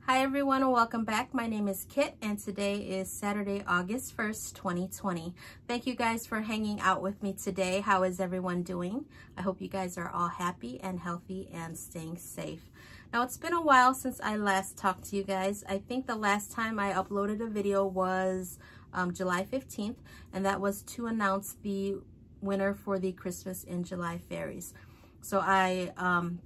Hi everyone and welcome back. My name is Kit and today is Saturday, August 1st, 2020. Thank you guys for hanging out with me today. How is everyone doing? I hope you guys are all happy and healthy and staying safe. Now it's been a while since I last talked to you guys. I think the last time I uploaded a video was July 15th, and that was to announce the winner for the Christmas in July fairies. So I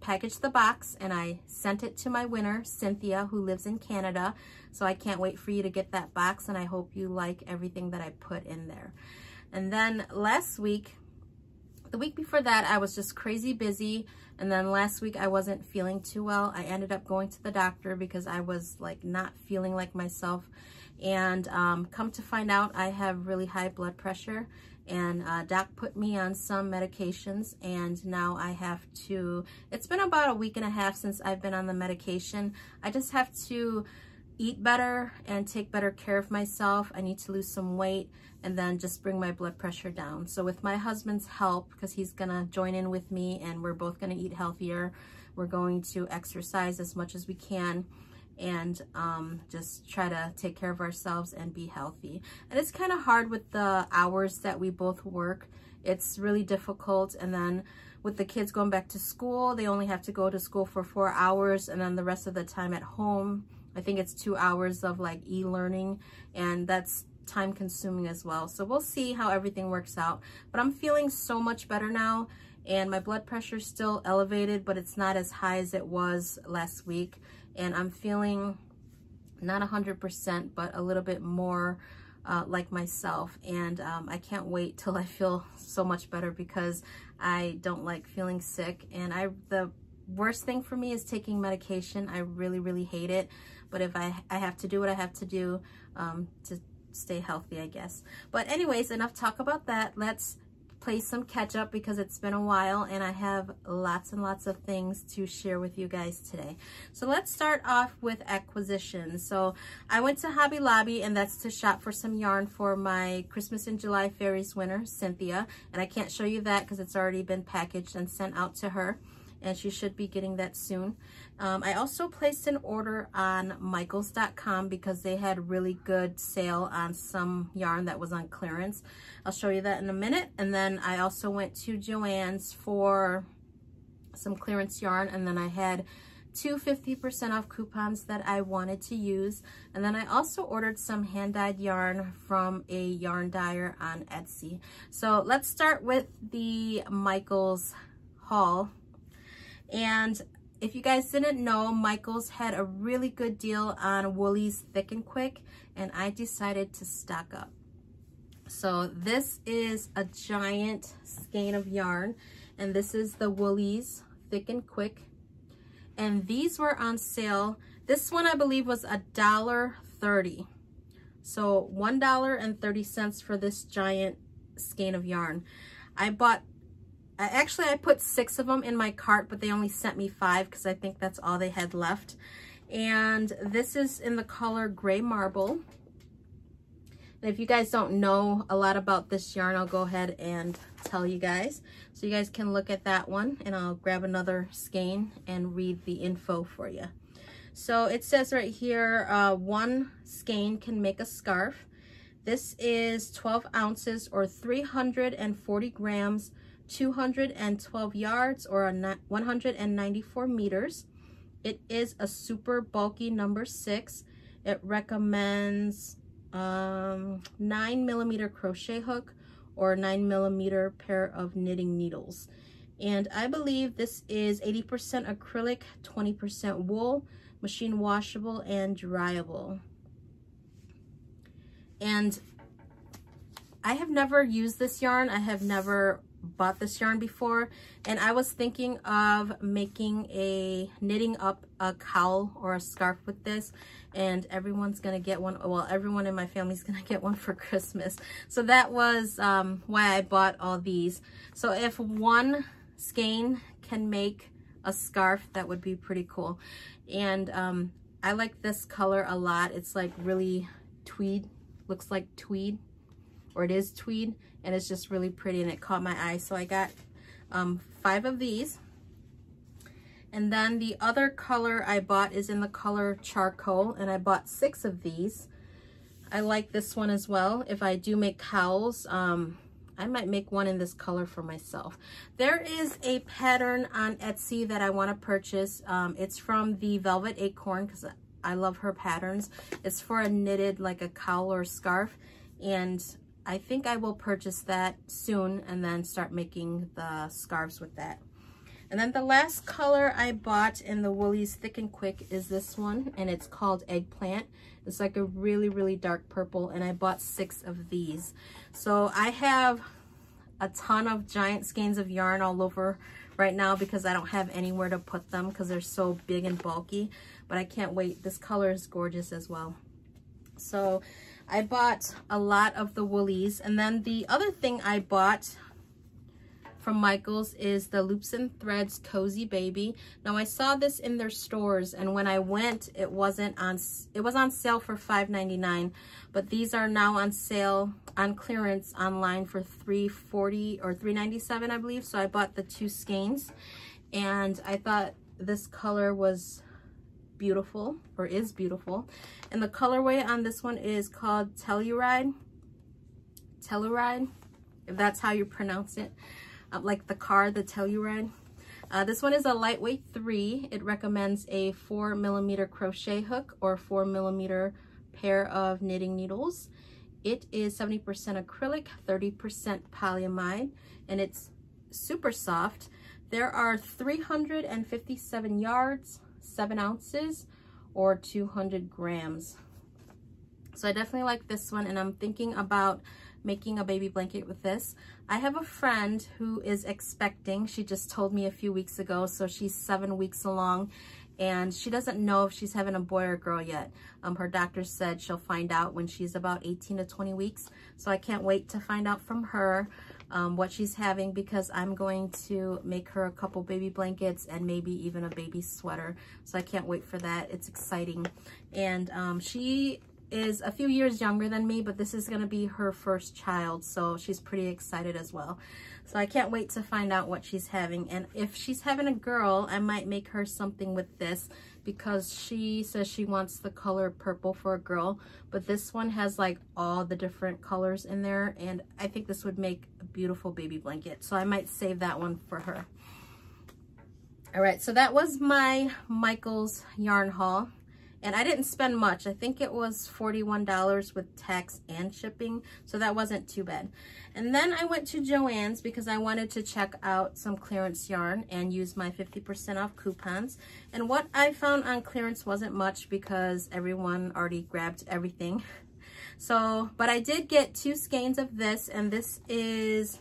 packaged the box and I sent it to my winner, Cynthia, who lives in Canada. So I can't wait for you to get that box, and I hope you like everything that I put in there. And then last week, the week before that, I was just crazy busy. And then last week I wasn't feeling too well. I ended up going to the doctor because I was like not feeling like myself. And come to find out, I have really high blood pressure. And doc put me on some medications, and now I have to, it's been about a week and a half since I've been on the medication. I just have to eat better and take better care of myself. I need to lose some weight and then just bring my blood pressure down. So with my husband's help, because he's gonna join in with me and we're both gonna eat healthier, we're going to exercise as much as we can and just try to take care of ourselves and be healthy. And it's kind of hard with the hours that we both work. It's really difficult. And then with the kids going back to school, they only have to go to school for 4 hours, and then the rest of the time at home, I think it's 2 hours of like e-learning, and that's time consuming as well. So we'll see how everything works out. But I'm feeling so much better now, and my blood pressure is still elevated, but it's not as high as it was last week. And I'm feeling not 100%, but a little bit more like myself. And I can't wait till I feel so much better, because I don't like feeling sick. And the worst thing for me is taking medication. I really, really hate it. But if I have to do what I have to do to stay healthy, I guess. But anyways, enough talk about that. Let's play some catch up, because it's been a while and I have lots and lots of things to share with you guys today. So let's start off with acquisitions. So I went to Hobby Lobby, and that's to shop for some yarn for my Christmas in July fairies winner, Cynthia. And I can't show you that because it's already been packaged and sent out to her, and she should be getting that soon. I also placed an order on Michaels.com because they had really good sale on some yarn that was on clearance. I'll show you that in a minute. And then I also went to Joann's for some clearance yarn, and then I had 2 50% off coupons that I wanted to use. And then I also ordered some hand-dyed yarn from a yarn dyer on Etsy. So let's start with the Michaels haul. And if you guys didn't know, Michaels had a really good deal on Woolies Thick and Quick, and I decided to stock up. So this is a giant skein of yarn, and this is the Woolies Thick and Quick. And these were on sale. This one I believe was $1.30. So $1.30 for this giant skein of yarn. I put 6 of them in my cart, but they only sent me 5 because I think that's all they had left. And this is in the color Gray Marble. And if you guys don't know a lot about this yarn, I'll go ahead and tell you guys. So you guys can look at that one, and I'll grab another skein and read the info for you. So it says right here, 1 skein can make a scarf. This is 12 ounces or 340 grams, 212 yards or 194 meters. It is a super bulky number 6. It recommends 9mm crochet hook or 9mm pair of knitting needles. And I believe this is 80% acrylic, 20% wool, machine washable and dryable. And I have never used this yarn. I have never bought this yarn before, and I was thinking of knitting up a cowl or a scarf with this, and everyone's gonna get one. Well, everyone in my family's gonna get one for Christmas. So that was why I bought all these. So if 1 skein can make a scarf, that would be pretty cool. And I like this color a lot. It's like really tweed, looks like tweed, or it is tweed, and it's just really pretty, and it caught my eye. So I got 5 of these. And then the other color I bought is in the color Charcoal, and I bought 6 of these. I like this one as well. If I do make cowls, I might make one in this color for myself. There is a pattern on Etsy that I want to purchase. It's from the Velvet Acorn because I love her patterns. It's for a knitted, like a cowl or scarf, and I think I will purchase that soon and then start making the scarves with that. And then the last color I bought in the Woolies Thick and Quick is this one, and it's called Eggplant. It's like a really, really dark purple, and I bought 6 of these. So I have a ton of giant skeins of yarn all over right now because I don't have anywhere to put them because they're so big and bulky, but I can't wait. This color is gorgeous as well. So I bought a lot of the Woolies. And then the other thing I bought from Michael's is the Loops and Threads Cozy Baby. Now I saw this in their stores, and when I went, it was on sale for $5.99, but these are now on sale on clearance online for $3.40 or $3.97, I believe. So I bought the 2 skeins, and I thought this color was beautiful, or is beautiful. And the colorway on this one is called Telluride, if that's how you pronounce it. Like the car, the Telluride. This one is a lightweight 3. It recommends a 4mm crochet hook or 4mm pair of knitting needles. It is 70% acrylic, 30% polyamide, and it's super soft. There are 357 yards, 7 ounces, or 200 grams. So I definitely like this one, and I'm thinking about making a baby blanket with this. I have a friend who is expecting. She just told me a few weeks ago, so she's 7 weeks along, and she doesn't know if she's having a boy or girl yet. Her doctor said she'll find out when she's about 18 to 20 weeks, so I can't wait to find out from her what she's having, because I'm going to make her a couple baby blankets and maybe even a baby sweater. So I can't wait for that. It's exciting. And she is a few years younger than me, but this is going to be her first child, so she's pretty excited as well. So I can't wait to find out what she's having. And if she's having a girl, I might make her something with this, because she says she wants the color purple for a girl, but this one has like all the different colors in there, and I think this would make a beautiful baby blanket, so I might save that one for her. All right, so that was my Michael's yarn haul. And I didn't spend much. I think it was $41 with tax and shipping, so that wasn't too bad. And then I went to Joann's because I wanted to check out some clearance yarn and use my 50% off coupons. And what I found on clearance wasn't much because everyone already grabbed everything. So, but I did get 2 skeins of this, and this is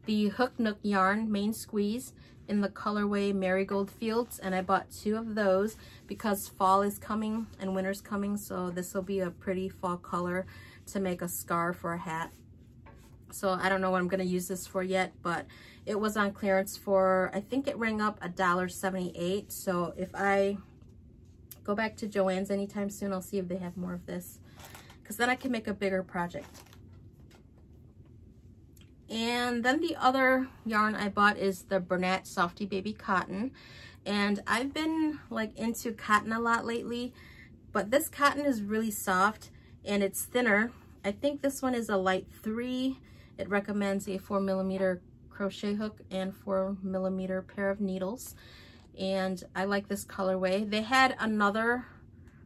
the Hook Nook yarn main squeeze in the colorway Marigold Fields, and I bought 2 of those because fall is coming and winter's coming, so this will be a pretty fall color to make a scarf or a hat. So I don't know what I'm going to use this for yet, but it was on clearance for, I think it rang up $1.78. So if I go back to Joann's anytime soon, I'll see if they have more of this, because then I can make a bigger project. And then the other yarn I bought is the Burnette Softy Baby Cotton. And I've been like into cotton a lot lately, but this cotton is really soft and it's thinner. I think this one is a light 3. It recommends a 4mm crochet hook and 4mm pair of needles. And I like this colorway. They had another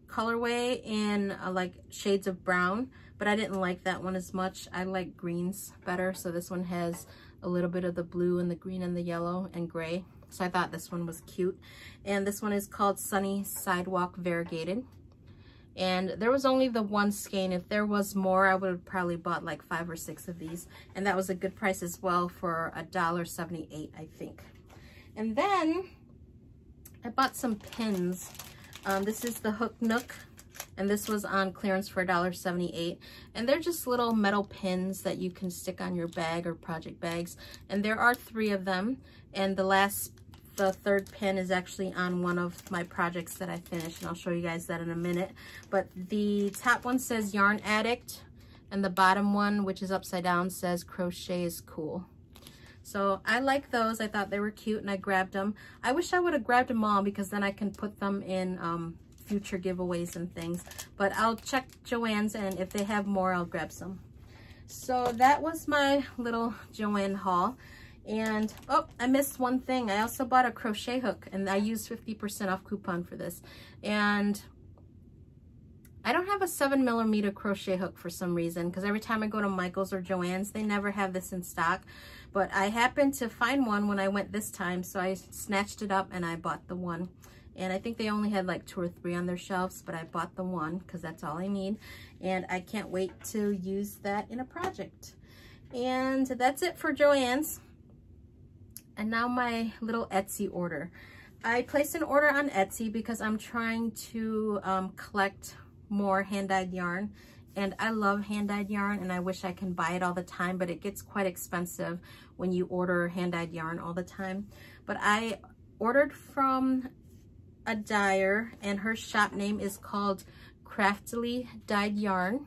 colorway in like shades of brown, but I didn't like that one as much. I like greens better, so this one has a little bit of the blue and the green and the yellow and gray, so I thought this one was cute. And this one is called Sunny Sidewalk Variegated, and there was only the 1 skein. If there was more, I would have probably bought like 5 or 6 of these, and that was a good price as well for $1.78, I think. And then I bought some pins. This is the Hook Nook, and this was on clearance for $1.78, and they're just little metal pins that you can stick on your bag or project bags, and there are 3 of them, and the 3rd pin is actually on one of my projects that I finished, and I'll show you guys that in a minute. But the top one says Yarn Addict, and the bottom one, which is upside down, says Crochet is Cool. So I like those. I thought they were cute and I grabbed them. I wish I would have grabbed them all because then I can put them in future giveaways and things. But I'll check Joann's, and if they have more, I'll grab some. So that was my little Joann haul. And oh, I missed one thing. I also bought a crochet hook, and I used 50% off coupon for this. And I don't have a 7mm crochet hook for some reason, because every time I go to Michael's or Joann's, they never have this in stock. But I happened to find one when I went this time, so I snatched it up and I bought the one. And I think they only had like 2 or 3 on their shelves, but I bought the one because that's all I need. And I can't wait to use that in a project. And that's it for Joann's. And now my little Etsy order. I placed an order on Etsy because I'm trying to collect more hand-dyed yarn. And I love hand-dyed yarn, and I wish I can buy it all the time, but it gets quite expensive when you order hand-dyed yarn all the time. But I ordered from a dyer, and her shop name is called Craftily Dyed Yarn.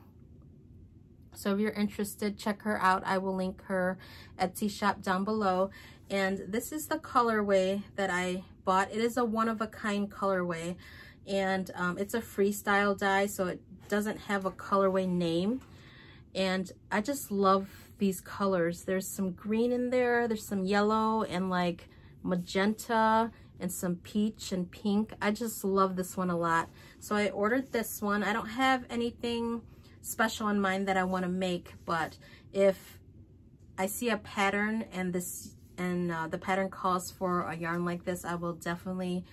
So if you're interested, check her out. I will link her Etsy shop down below. And this is the colorway that I bought. It is a one-of-a-kind colorway, and it's a freestyle dye, so it doesn't have a colorway name. And I just love these colors. There's some green in there, there's some yellow and like magenta and some peach and pink. I just love this one a lot. So I ordered this one. I don't have anything special in mind that I want to make, but if I see a pattern and the pattern calls for a yarn like this, I will definitely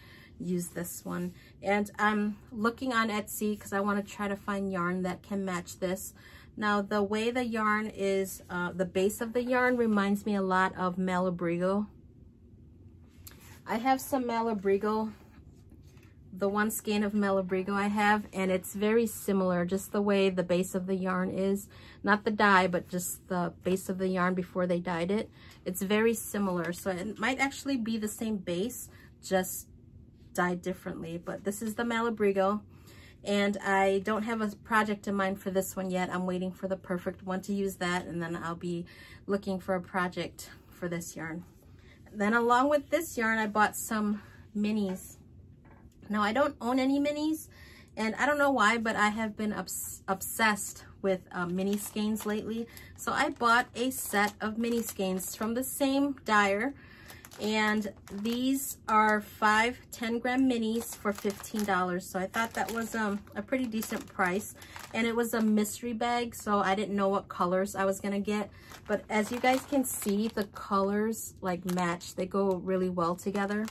use this one. And I'm looking on Etsy because I want to try to find yarn that can match this. Now the way the yarn is, the base of the yarn reminds me a lot of Malabrigo. I have some Malabrigo, the one skein of Malabrigo I have, and it's very similar, just the way the base of the yarn is. Not the dye, but just the base of the yarn before they dyed it. It's very similar, so it might actually be the same base, just dyed differently. But this is the Malabrigo, and I don't have a project in mind for this one yet. I'm waiting for the perfect one to use that, and then I'll be looking for a project for this yarn. Then along with this yarn, I bought some minis. Now I don't own any minis, and I don't know why, but I have been obsessed with mini skeins lately. So I bought a set of mini skeins from the same dyer, and these are 5 10-gram minis for $15. So I thought that was a pretty decent price, and it was a mystery bag, so I didn't know what colors I was gonna get. But as you guys can see, the colors like match. They go really well together.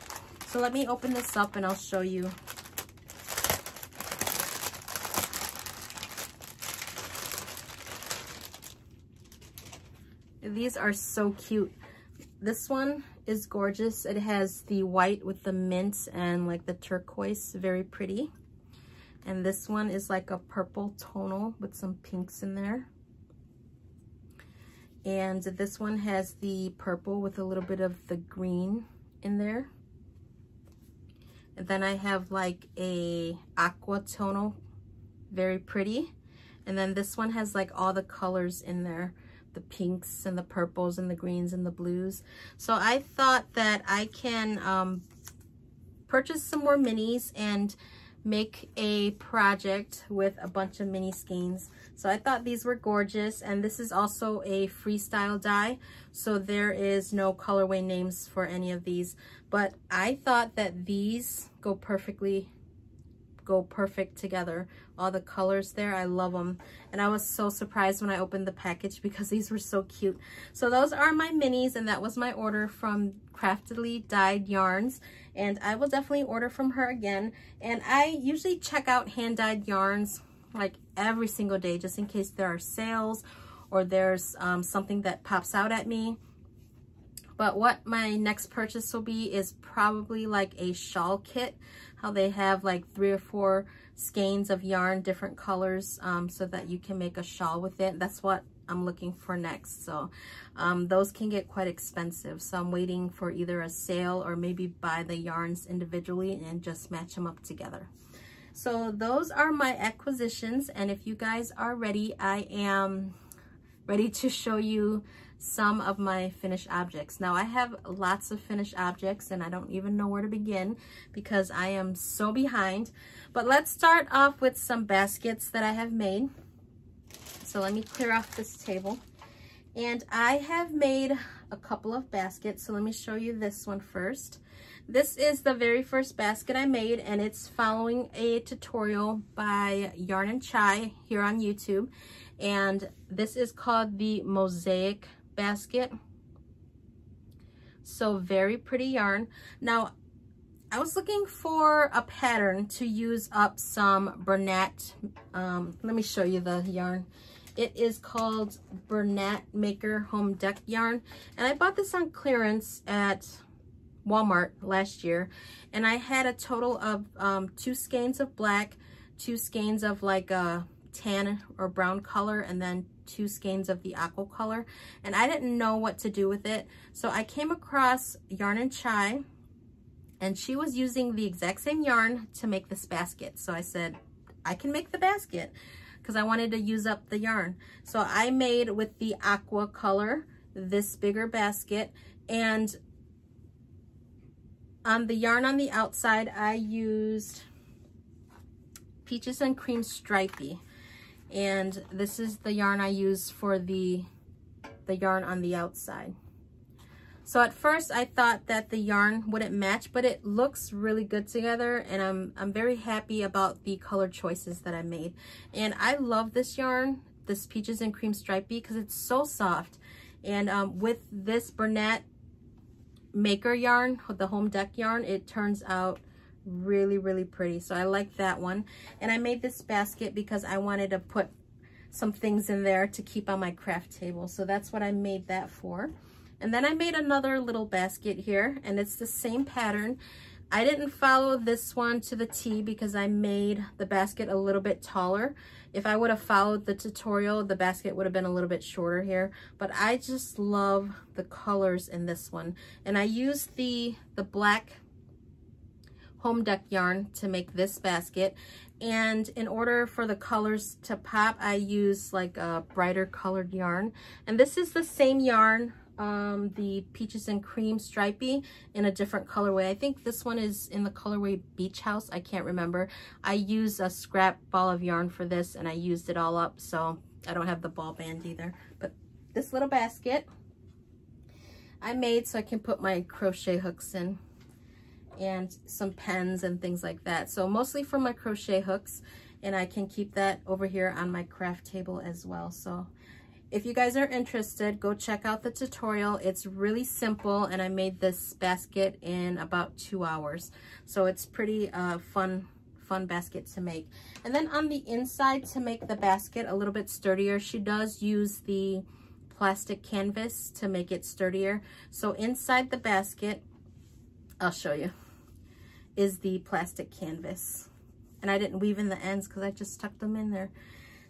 So let me open this up and I'll show you. These are so cute. This one is gorgeous. It has the white with the mint and like the turquoise, very pretty. And this one is like a purple tonal with some pinks in there. And this one has the purple with a little bit of the green in there. And then I have like a aqua tonal, very pretty. And then this one has like all the colors in there, the pinks and the purples and the greens and the blues. So I thought that I can purchase some more minis and make a project with a bunch of mini skeins. So I thought these were gorgeous, and this is also a freestyle dye, so there is no colorway names for any of these, but I thought that these go perfect together. All the colors there, I love them, and I was so surprised when I opened the package because these were so cute. So those are my minis, and that was my order from Craftily Dyed Yarns, and I will definitely order from her again. And I usually check out hand-dyed yarns like every single day, just in case there are sales or there's something that pops out at me. But what my next purchase will be is probably like a shawl kit, how they have like 3 or 4 skeins of yarn, different colors, so that you can make a shawl with it. That's what I'm looking for next. So those can get quite expensive, so I'm waiting for either a sale or maybe buy the yarns individually and just match them up together. So those are my acquisitions, and if you guys are ready, I am ready to show you some of my finished objects. Now I have lots of finished objects and I don't even know where to begin because I am so behind. But let's start off with some baskets that I have made. So let me clear off this table. And I have made a couple of baskets. So let me show you this one first. This is the very first basket I made, and it's following a tutorial by Yarn and Chai here on YouTube. And this is called the Mosaic basket. So very pretty yarn. Now, I was looking for a pattern to use up some Burnette. Let me show you the yarn. It is called Burnette Maker Home Deck Yarn. And I bought this on clearance at Walmart last year, and I had a total of 2 skeins of black, 2 skeins of like a tan or brown color, and then 2 skeins of the aqua color, and I didn't know what to do with it. So I came across Yarn and Chai, and she was using the exact same yarn to make this basket. So I said, I can make the basket because I wanted to use up the yarn. So I made with the aqua color this bigger basket, and on the yarn on the outside, I used Peaches and Cream Stripey. And this is the yarn I use for the yarn on the outside. So at first I thought that the yarn wouldn't match, but it looks really good together, and I'm very happy about the color choices that I made. And I love this yarn, this Peaches and Cream Stripey, because it's so soft. And with this Burnette Maker yarn, the home deck yarn, it turns out really pretty. So I like that one. And I made this basket because I wanted to put some things in there to keep on my craft table. So that's what I made that for. And then I made another little basket here, and it's the same pattern. I didn't follow this one to the T because I made the basket a little bit taller. If I would have followed the tutorial, the basket would have been a little bit shorter here. But I just love the colors in this one. And I used the black home deck yarn to make this basket. And in order for the colors to pop, I used like a brighter colored yarn. And this is the same yarn, the Peaches and Cream Stripey, in a different colorway. I think this one is in the colorway Beach House. I can't remember. I used a scrap ball of yarn for this, and I used it all up, so I don't have the ball band either. But this little basket I made so I can put my crochet hooks in, and some pens and things like that. So mostly for my crochet hooks, and I can keep that over here on my craft table as well. So if you guys are interested, go check out the tutorial. It's really simple, and I made this basket in about 2 hours. So it's pretty fun basket to make. And then on the inside, to make the basket a little bit sturdier, she does use the plastic canvas to make it sturdier. So inside the basket, I'll show you, is the plastic canvas. And I didn't weave in the ends because I just stuck them in there.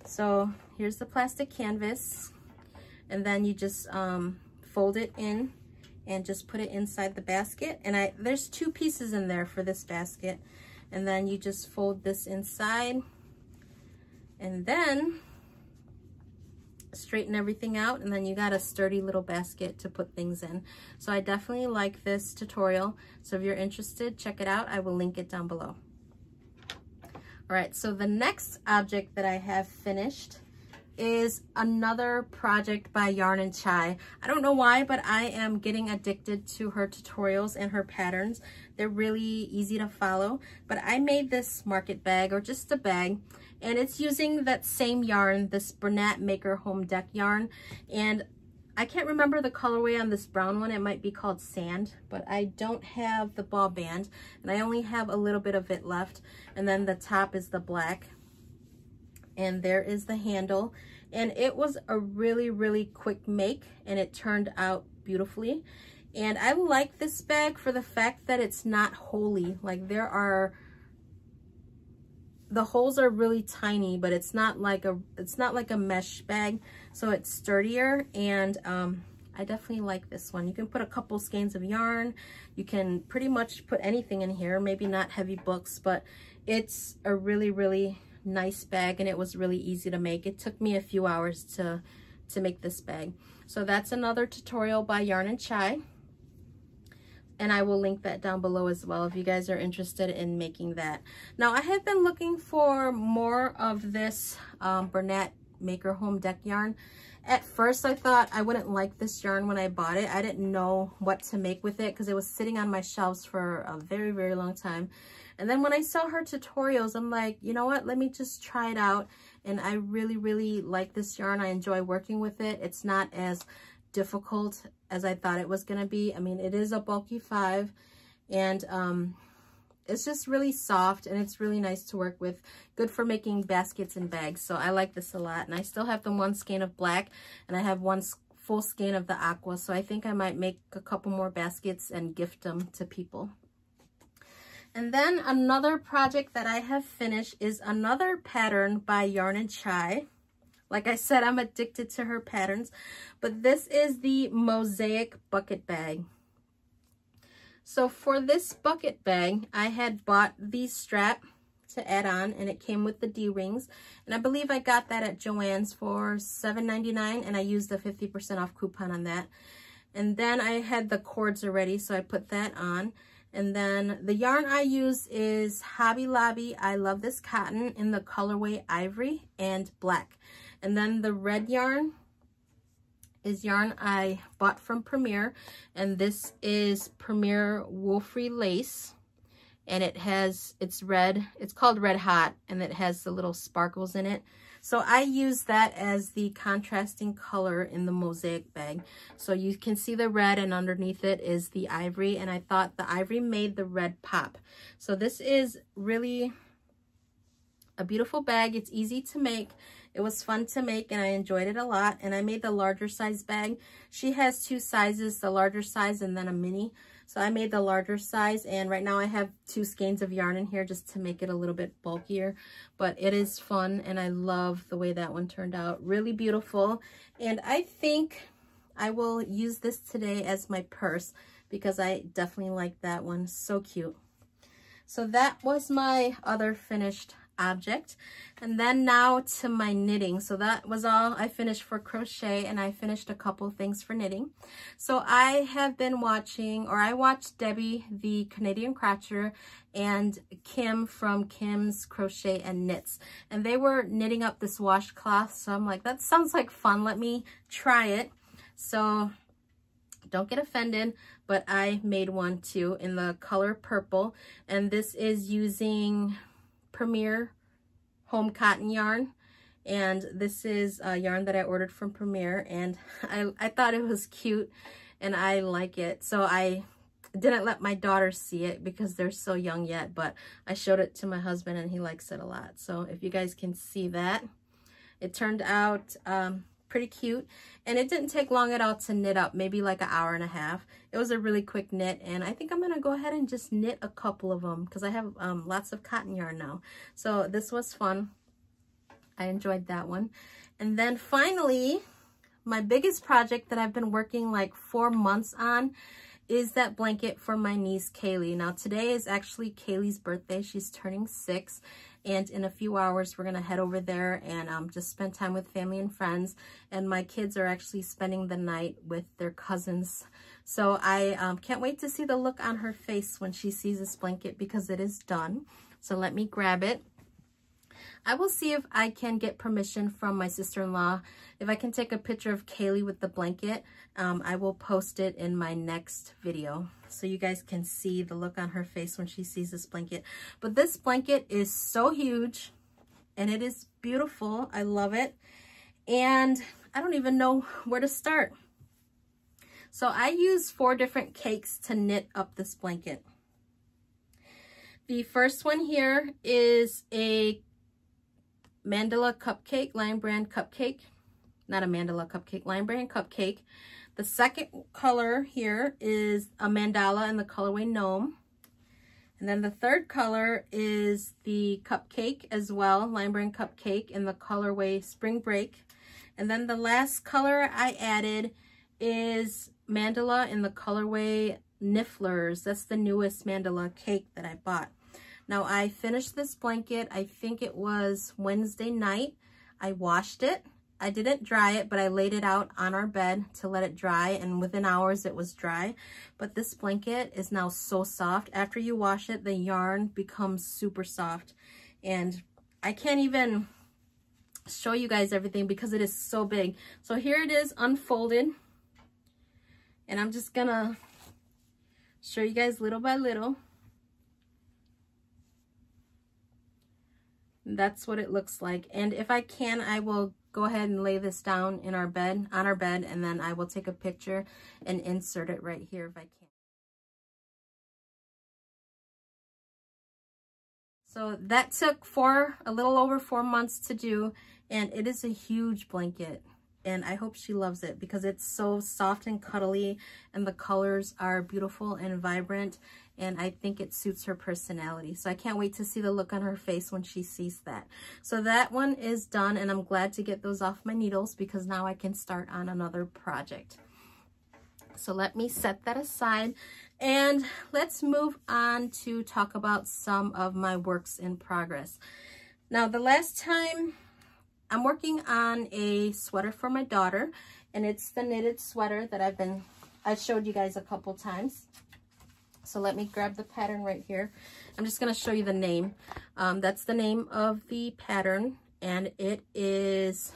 So here's the plastic canvas, and then you just fold it in and just put it inside the basket. And there's 2 pieces in there for this basket. And then you just fold this inside and then straighten everything out, and then you got a sturdy little basket to put things in. So I definitely like this tutorial. So if you're interested, check it out. I will link it down below. All right, so the next object that I have finished is another project by Yarn and Chai. I don't know why, but I am getting addicted to her tutorials and her patterns. They're really easy to follow. But I made this market bag, or just a bag, and it's using that same yarn, this Burnette Maker Home Deck yarn. And I can't remember the colorway on this brown one. It might be called Sand, but I don't have the ball band, and I only have a little bit of it left. And then the top is the black, and there is the handle. And it was a really quick make, and it turned out beautifully. And I like this bag for the fact that it's not holey. Like, the holes are really tiny, but it's not like a mesh bag, so it's sturdier. And I definitely like this one. You can put a couple skeins of yarn. You can pretty much put anything in here, maybe not heavy books, but it's a really nice bag, and it was really easy to make. It took me a few hours to to make this bag. So that's another tutorial by Yarn and Chai. And I will link that down below as well if you guys are interested in making that. Now I have been looking for more of this Burnette Maker Home Deck yarn. At first I thought I wouldn't like this yarn when I bought it. I didn't know what to make with it because it was sitting on my shelves for a very, very long time. And then when I saw her tutorials, I'm like, you know what, let me just try it out. And I really, really like this yarn. I enjoy working with it. It's not as difficult as I thought it was going to be. I mean, it is a bulky 5, and it's just really soft, and it's really nice to work with. Good for making baskets and bags. So I like this a lot. And I still have the 1 skein of black, and I have 1 full skein of the aqua. So I think I might make a couple more baskets and gift them to people. And then another project that I have finished is another pattern by Yarn and Chai. Like I said, I'm addicted to her patterns, but this is the Mosaic bucket bag. So for this bucket bag, I had bought the strap to add on, and it came with the D-rings. And I believe I got that at Joann's for $7.99, and I used the 50% off coupon on that. And then I had the cords already, so I put that on. And then the yarn I use is Hobby Lobby I Love This Cotton in the colorway Ivory and Black. And then the red yarn is yarn I bought from Premier, and this is Premier Wool-Free Lace, and it's red. It's called Red Hot, and it has the little sparkles in it. So I use that as the contrasting color in the Mosaic bag. So you can see the red, and underneath it is the ivory, and I thought the ivory made the red pop. So this is really a beautiful bag. It's easy to make. It was fun to make, and I enjoyed it a lot. And I made the larger size bag. She has 2 sizes, the larger size and then a mini. So I made the larger size, and right now I have 2 skeins of yarn in here just to make it a little bit bulkier. But it is fun, and I love the way that one turned out. Really beautiful. And I think I will use this today as my purse because I definitely like that one. So cute. So that was my other finished object. And then now to my knitting. So that was all I finished for crochet, and I finished a couple things for knitting. So I have been watching, or I watched Debbie the Canadian Crocheter and Kim from Kim's Crochet and Knits, and they were knitting up this washcloth. So I'm like, that sounds like fun, let me try it. So don't get offended, but I made one too in the color purple, and this is using Premier Home Cotton yarn, and this is a yarn that I ordered from Premier, and I thought it was cute and I like it. So I didn't let my daughters see it because they're so young yet, but I showed it to my husband and he likes it a lot. So if you guys can see that, it turned out pretty cute, and it didn't take long at all to knit up, maybe like an hour and a half. It was a really quick knit, and I think I'm gonna go ahead and just knit a couple of them because I have lots of cotton yarn now. So this was fun. I enjoyed that one. And then finally, my biggest project that I've been working like 4 months on is that blanket for my niece Kaylee. Now today is actually Kaylee's birthday. She's turning 6. And in a few hours, we're going to head over there and just spend time with family and friends. And my kids are actually spending the night with their cousins. So I can't wait to see the look on her face when she sees this blanket because it is done. So let me grab it. I will see if I can get permission from my sister-in-law. If I can take a picture of Kaylee with the blanket, I will post it in my next video so you guys can see the look on her face when she sees this blanket. But this blanket is so huge and it is beautiful. I love it. And I don't even know where to start. So I used 4 different cakes to knit up this blanket. The first one here is a Mandala cupcake, Lion Brand cupcake. Not a Mandala cupcake, Lion Brand cupcake. The second color here is a mandala in the colorway Gnome. And then the third color is the cupcake as well, Lion Brand cupcake in the colorway Spring Break. And then the last color I added is mandala in the colorway Nifflers. That's the newest mandala cake that I bought. Now I finished this blanket, I think it was Wednesday night. I washed it I didn't dry it, but I laid it out on our bed to let it dry, and within hours it was dry. But this blanket is now so soft. After you wash it, the yarn becomes super soft, and I can't even show you guys everything because it is so big. So here it is unfolded, and I'm just gonna show you guys little by little. That's what it looks like. And if I can, I will go ahead and lay this down in our bed, on our bed, and then I will take a picture and insert it right here if I can. So that took a little over 4 months to do, and it is a huge blanket. And I hope she loves it because it's so soft and cuddly, and the colors are beautiful and vibrant, and I think it suits her personality. So I can't wait to see the look on her face when she sees that. So that one is done, and I'm glad to get those off my needles because now I can start on another project. So let me set that aside, and let's move on to talk about some of my works in progress. Now, the last time, I'm working on a sweater for my daughter, and it's the knitted sweater that I showed you guys a couple times. So let me grab the pattern right here. I'm just going to show you the name. That's the name of the pattern, and it is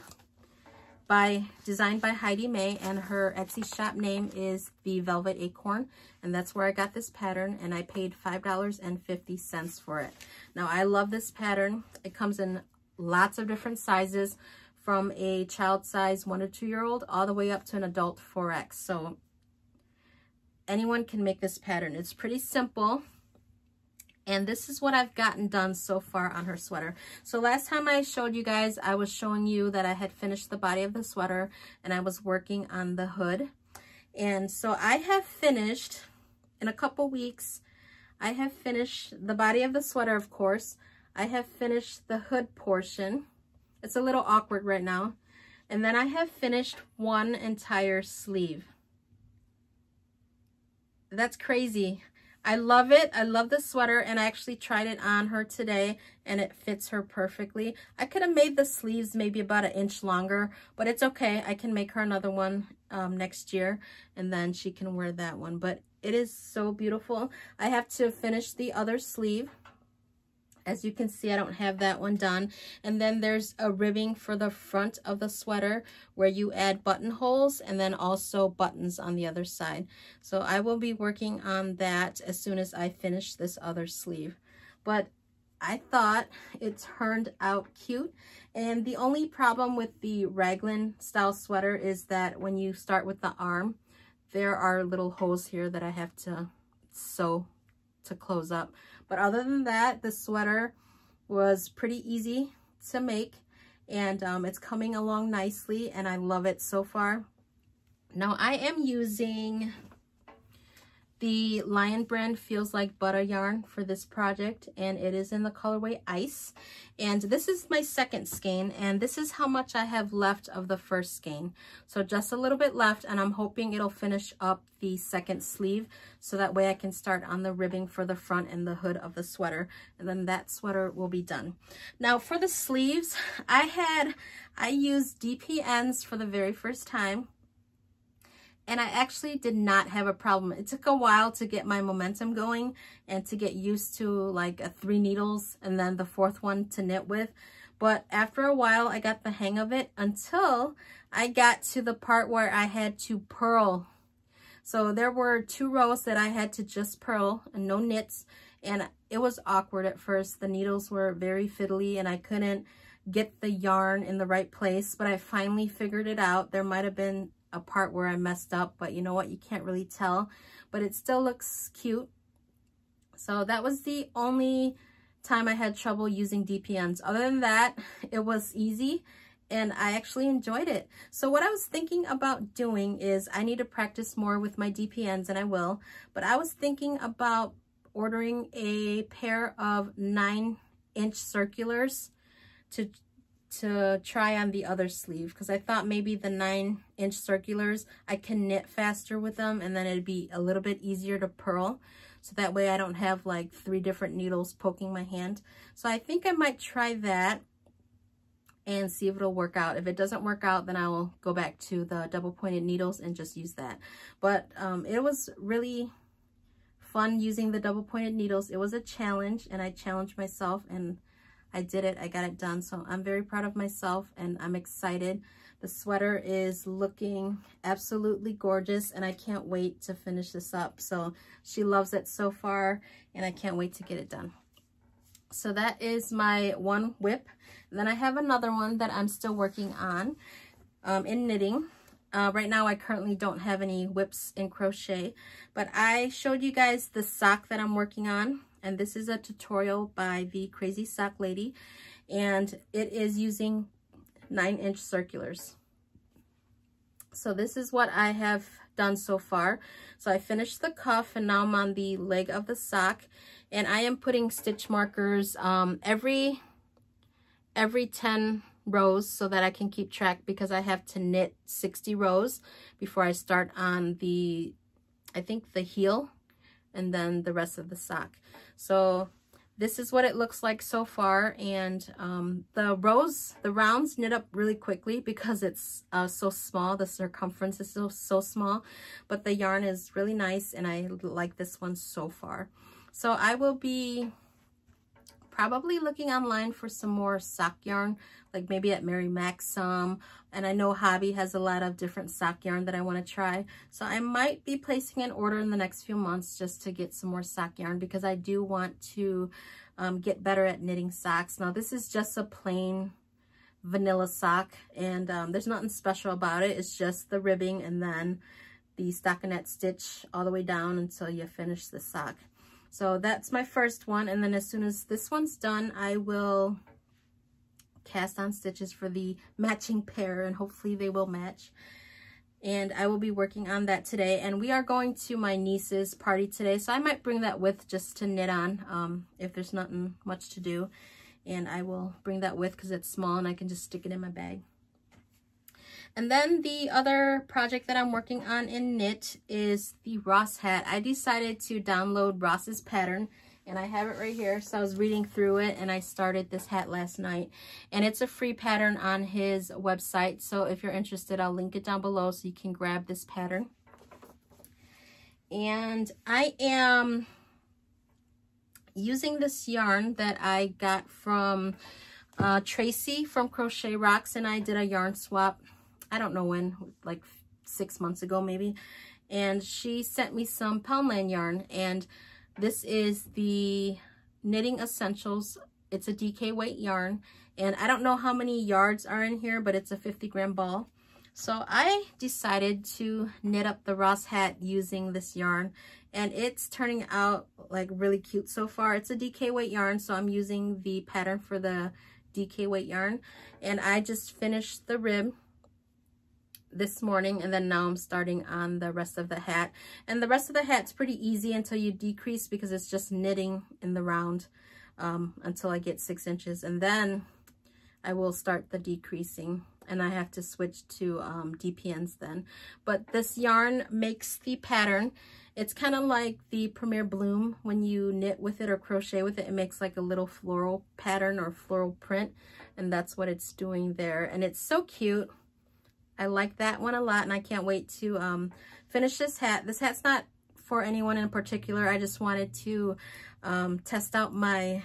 designed by Heidi May, and her Etsy shop name is the Velvet Acorn, and that's where I got this pattern, and I paid $5.50 for it. Now, I love this pattern. It comes in lots of different sizes, from a child size 1 to 2 year old all the way up to an adult 4X. So anyone can make this pattern. It's pretty simple, and this is what I've gotten done so far on her sweater. So last time I showed you guys, I was showing you that I had finished the body of the sweater, and I was working on the hood. And so I have finished, in a couple weeks, I have finished the body of the sweater, of course. I have finished the hood portion. It's a little awkward right now. And then I have finished one entire sleeve. That's crazy. I love it. I love the sweater, and I actually tried it on her today, and it fits her perfectly. I could have made the sleeves maybe about 1 inch longer, but it's okay. I can make her another one next year, and then she can wear that one. But it is so beautiful. I have to finish the other sleeve. As you can see, I don't have that one done. And then there's a ribbing for the front of the sweater where you add buttonholes, and then also buttons on the other side. So I will be working on that as soon as I finish this other sleeve. But I thought it turned out cute. And the only problem with the raglan style sweater is that when you start with the arm, there are little holes here that I have to sew to close up. But other than that, the sweater was pretty easy to make, and it's coming along nicely, and I love it so far. Now I am using the Lion Brand Feels Like Butter yarn for this project, and it is in the colorway Ice. And this is my second skein, and this is how much I have left of the first skein. So just a little bit left, and I'm hoping it'll finish up the second sleeve, so that way I can start on the ribbing for the front and the hood of the sweater, and then that sweater will be done. Now for the sleeves, I used DP ends for the very first time, and I actually did not have a problem. It took a while to get my momentum going and to get used to like 3 needles and then the 4th one to knit with. But after a while, I got the hang of it until I got to the part where I had to purl. So there were 2 rows that I had to just purl and no knits. And it was awkward at first. The needles were very fiddly, and I couldn't get the yarn in the right place. But I finally figured it out. There might have been a part where I messed up, but you know what, you can't really tell, but it still looks cute. So that was the only time I had trouble using DP ends. Other than that, it was easy, and I actually enjoyed it. So what I was thinking about doing is, I need to practice more with my DP ends, and I will, but I was thinking about ordering a pair of 9-inch circulars to try on the other sleeve, because I thought maybe the 9-inch circulars, I can knit faster with them, and then it'd be a little bit easier to purl, so that way I don't have like 3 different needles poking my hand. So I think I might try that. and see if it'll work out. If it doesn't work out, then I will go back to the double pointed needles and just use that. But it was really fun using the double pointed needles. It was a challenge, and I challenged myself, and I did it. I got it done. So I'm very proud of myself, and I'm excited. The sweater is looking absolutely gorgeous, and I can't wait to finish this up. So she loves it so far, and I can't wait to get it done. So that is my one whip. And then I have another one that I'm still working on in knitting. Right now I currently don't have any whips in crochet, but I showed you guys the sock that I'm working on, and this is a tutorial by the Crazy Sock Lady, and it is using 9-inch circulars. So this is what I have done so far. So I finished the cuff, and now I'm on the leg of the sock, and I am putting stitch markers every 10 rows so that I can keep track, because I have to knit 60 rows before I start on the, I think, the heel and then the rest of the sock. So this is what it looks like so far, and the rounds knit up really quickly because it's so small. The circumference is so small, but the yarn is really nice, and I like this one so far. So I will be probably looking online for some more sock yarn, like maybe at Mary Maxim, and I know Hobby has a lot of different sock yarn that I want to try. So I might be placing an order in the next few months just to get some more sock yarn, because I do want to get better at knitting socks. Now this is just a plain vanilla sock, and there's nothing special about it. It's just the ribbing and then the stockinette stitch all the way down until you finish the sock. So that's my first one, and then as soon as this one's done, I will cast on stitches for the matching pair, and hopefully they will match. And I will be working on that today, and we are going to my niece's party today, so I might bring that with just to knit on if there's nothing much to do, and I will bring that with because it's small and I can just stick it in my bag. And then the other project that I'm working on in knit is the Ross hat. I decided to download Ross's pattern, and I have it right here. So I was reading through it, and I started this hat last night, and it's a free pattern on his website. So if you're interested, I'll link it down below so you can grab this pattern. And I am using this yarn that I got from Tracy from Crochet Rocks, and I did a yarn swap. I don't know when, like 6 months ago maybe, and she sent me some Poundland yarn, and this is the Knitting Essentials. It's a DK weight yarn, and I don't know how many yards are in here, but it's a 50-gram ball. So I decided to knit up the Ross hat using this yarn, and it's turning out like really cute so far. It's a DK weight yarn, so I'm using the pattern for the DK weight yarn, and I just finished the rib this morning, and then now I'm starting on the rest of the hat. And the rest of the hat's pretty easy until you decrease, because it's just knitting in the round until I get 6 inches, and then I will start the decreasing, and I have to switch to DPNs then. But this yarn makes the pattern. It's kind of like the Premier Bloom. When you knit with it or crochet with it, it makes like a little floral pattern or floral print, and that's what it's doing there, and it's so cute. I like that one a lot, and I can't wait to finish this hat. This hat's not for anyone in particular. I just wanted to test out my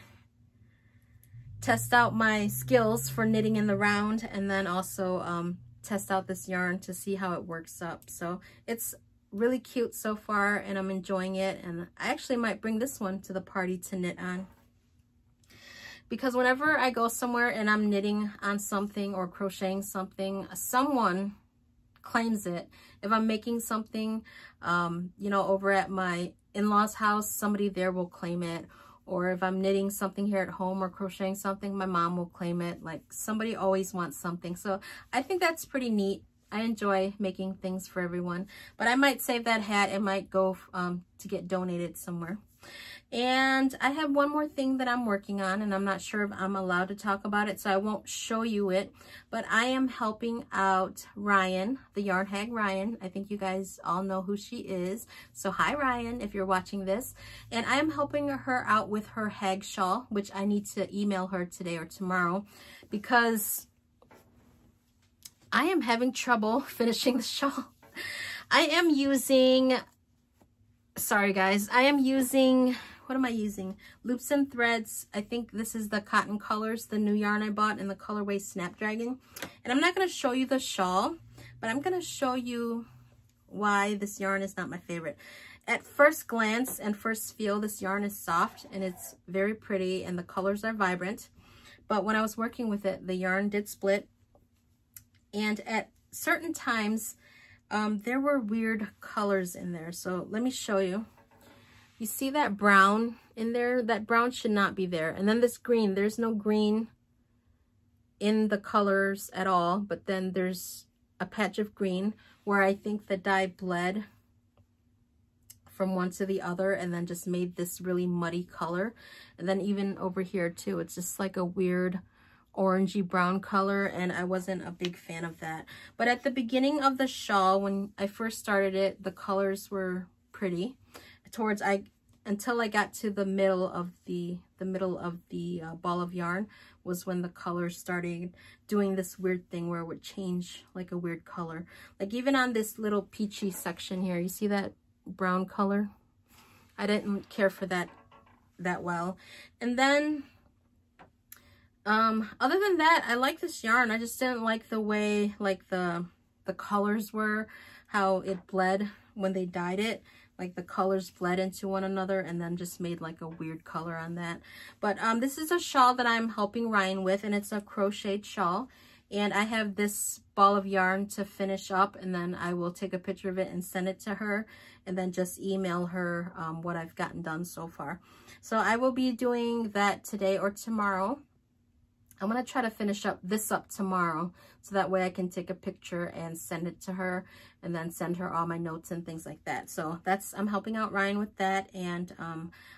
skills for knitting in the round, and then also test out this yarn to see how it works up. So it's really cute so far, and I'm enjoying it, and I actually might bring this one to the party to knit on. Because whenever I go somewhere and I'm knitting on something or crocheting something, someone claims it. If I'm making something, you know, over at my in-laws' house, somebody there will claim it. Or if I'm knitting something here at home or crocheting something, my mom will claim it. Like, somebody always wants something. So I think that's pretty neat. I enjoy making things for everyone. But I might save that hat. It might go to get donated somewhere. And I have one more thing that I'm working on, and I'm not sure if I'm allowed to talk about it, so I won't show you it, but I am helping out Ryan, the Yarn Hag Ryan. I think you guys all know who she is. So hi Ryan, if you're watching this. And I am helping her out with her hag shawl, which I need to email her today or tomorrow, because I am having trouble finishing the shawl. I am using, sorry guys, I am using, what am I using? Loops and Threads. I think this is the Cotton Colors, the new yarn I bought in the colorway Snapdragon. And I'm not going to show you the shawl, but I'm going to show you why this yarn is not my favorite. At first glance and first feel, this yarn is soft and it's very pretty and the colors are vibrant. But when I was working with it, the yarn did split. And at certain times, there were weird colors in there. So let me show you. You see that brown in there? That brown should not be there. And then this green, there's no green in the colors at all. But then there's a patch of green where I think the dye bled from one to the other and then just made this really muddy color. And then even over here too, it's just like a weird orangey brown color, and I wasn't a big fan of that. But at the beginning of the shawl, when I first started it, the colors were pretty. Until I got to the middle of the ball of yarn was when the colors started doing this weird thing where it would change like a weird color. Like even on this little peachy section here, you see that brown color? I didn't care for that well. And then other than that, I like this yarn. I just didn't like the way like the colors were, how it bled when they dyed it. Like the colors bled into one another and then just made like a weird color on that. But this is a shawl that I'm helping Ryan with, and it's a crocheted shawl. And I have this ball of yarn to finish up, and then I will take a picture of it and send it to her, and then just email her what I've gotten done so far. So I will be doing that today or tomorrow. I'm going to try to finish this up tomorrow, so that way I can take a picture and send it to her, and then send her all my notes and things like that. So I'm helping out Ryan with that, and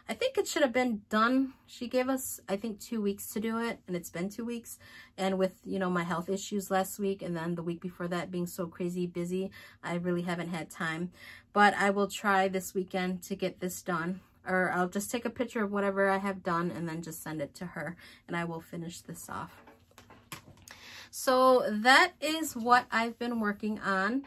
I think it should have been done. She gave us, I think, 2 weeks to do it, and it's been 2 weeks. And with, you know, my health issues last week, and then the week before that being so crazy busy, I really haven't had time. But I will try this weekend to get this done. Or I'll just take a picture of whatever I have done and then just send it to her, and I will finish this off. So that is what I've been working on.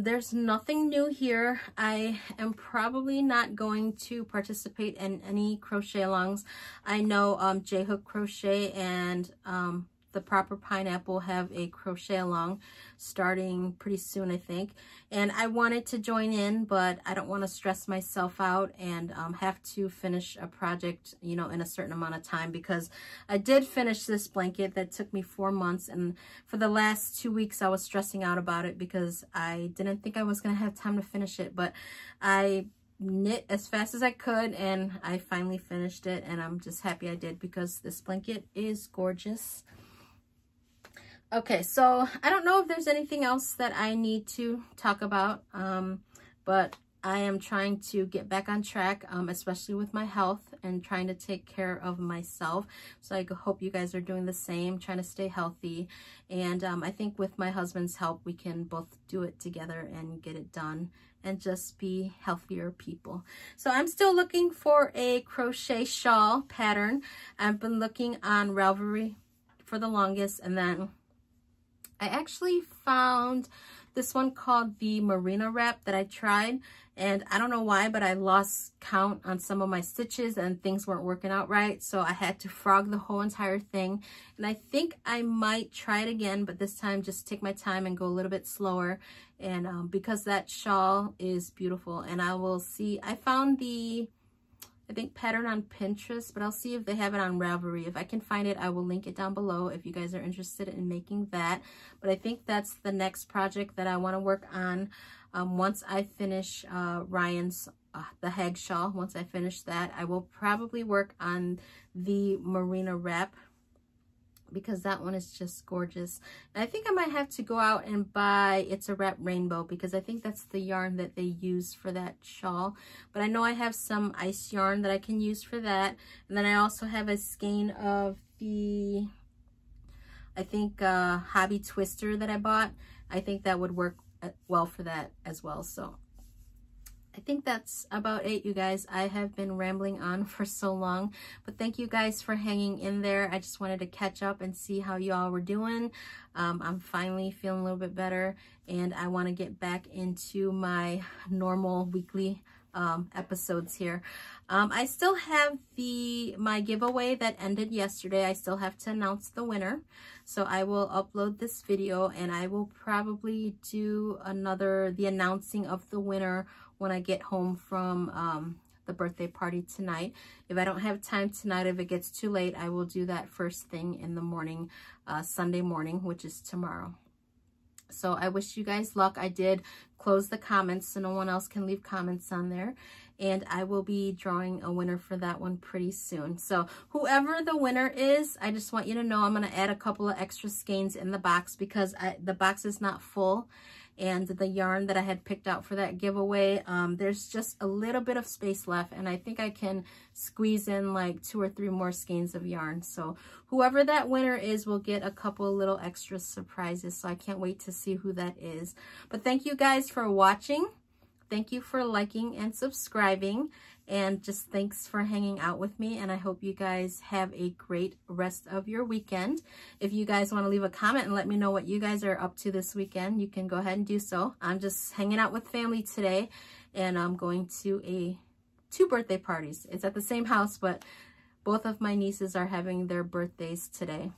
There's nothing new here. I am probably not going to participate in any crochet alongs. I know J Hook Crochet and the Proper Pineapple have a crochet along starting pretty soon, I think. And I wanted to join in, but I don't want to stress myself out and have to finish a project, you know, in a certain amount of time, because I did finish this blanket that took me 4 months. And for the last 2 weeks, I was stressing out about it because I didn't think I was going to have time to finish it, but I knit as fast as I could and I finally finished it, and I'm just happy I did because this blanket is gorgeous. Okay, so I don't know if there's anything else that I need to talk about, but I am trying to get back on track, especially with my health and trying to take care of myself. So I hope you guys are doing the same, trying to stay healthy. And I think with my husband's help, we can both do it together and get it done and just be healthier people. So I'm still looking for a crochet shawl pattern. I've been looking on Ravelry for the longest, and then I actually found this one called the Merino Wrap that I tried, and I don't know why, but I lost count on some of my stitches and things weren't working out right, so I had to frog the whole entire thing. And I think I might try it again, but this time just take my time and go a little bit slower, and because that shawl is beautiful. And I will see, I found the, I think, pattern on Pinterest, but I'll see if they have it on Ravelry. If I can find it, I will link it down below if you guys are interested in making that. But I think that's the next project that I want to work on. Once I finish Ryan's, the Hag shawl, once I finish that, I will probably work on the Merino Wrap, because that one is just gorgeous. And I think I might have to go out and buy It's a Wrap Rainbow, because I think that's the yarn that they use for that shawl. But I know I have some ice yarn that I can use for that. And then I also have a skein of the, I think, Hobby Twister that I bought. I think that would work well for that as well. So I think that's about it, you guys. I have been rambling on for so long, but thank you guys for hanging in there. I just wanted to catch up and see how y'all were doing. I'm finally feeling a little bit better, and I want to get back into my normal weekly episodes here. I still have my giveaway that ended yesterday. I still have to announce the winner, so I will upload this video, and I will probably do the announcing of the winner when I get home from the birthday party tonight. If I don't have time tonight, if it gets too late, I will do that first thing in the morning, Sunday morning, which is tomorrow. So I wish you guys luck. I did close the comments so no one else can leave comments on there, and I will be drawing a winner for that one pretty soon. So whoever the winner is, I just want you to know I'm going to add a couple of extra skeins in the box because the box is not full, and the yarn that I had picked out for that giveaway, there's just a little bit of space left, and I think I can squeeze in like 2 or 3 more skeins of yarn. So whoever that winner is will get a couple of little extra surprises, so I can't wait to see who that is. But thank you guys for watching. Thank you for liking and subscribing, and just thanks for hanging out with me, and I hope you guys have a great rest of your weekend. If you guys want to leave a comment and let me know what you guys are up to this weekend, you can go ahead and do so. I'm just hanging out with family today, and I'm going to 2 birthday parties. It's at the same house, but both of my nieces are having their birthdays today.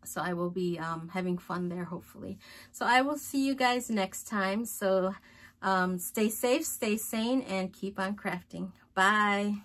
So I will be having fun there, hopefully. So I will see you guys next time. So stay safe, stay sane, and keep on crafting. Bye.